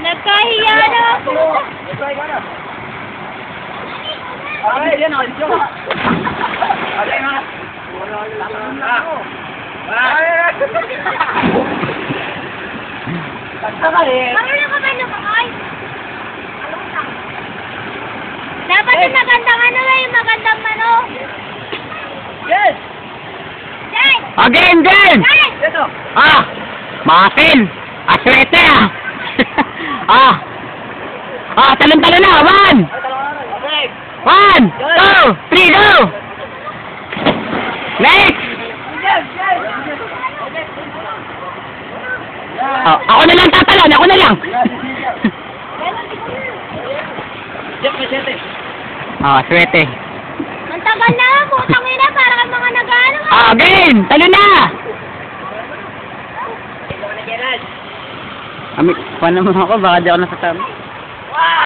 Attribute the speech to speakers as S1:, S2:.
S1: Nagkahiya na ako.
S2: Ay, yan o.
S1: Marunong ka ba lumakay? Dapat yung magandang ano na yung magandang ano.
S2: Yes!
S1: Yes!
S3: Again, again!
S1: Yes!
S2: Ito!
S3: Ah! Masin! Aswete ah! Talon-talon na! 1!
S2: Okay!
S3: 1, 2, 3, go! Next!
S2: Yes! Yes!
S3: Ako na lang tatalon! Ako na lang!
S2: Yes, masyete.
S3: Aswete.
S1: Ang tagal na, putang ina, para kang mga nag-ano.
S3: Again! Talon na!
S2: Ito ka na, Gerald.
S3: Paano mo ako? Baka di ako nasasama.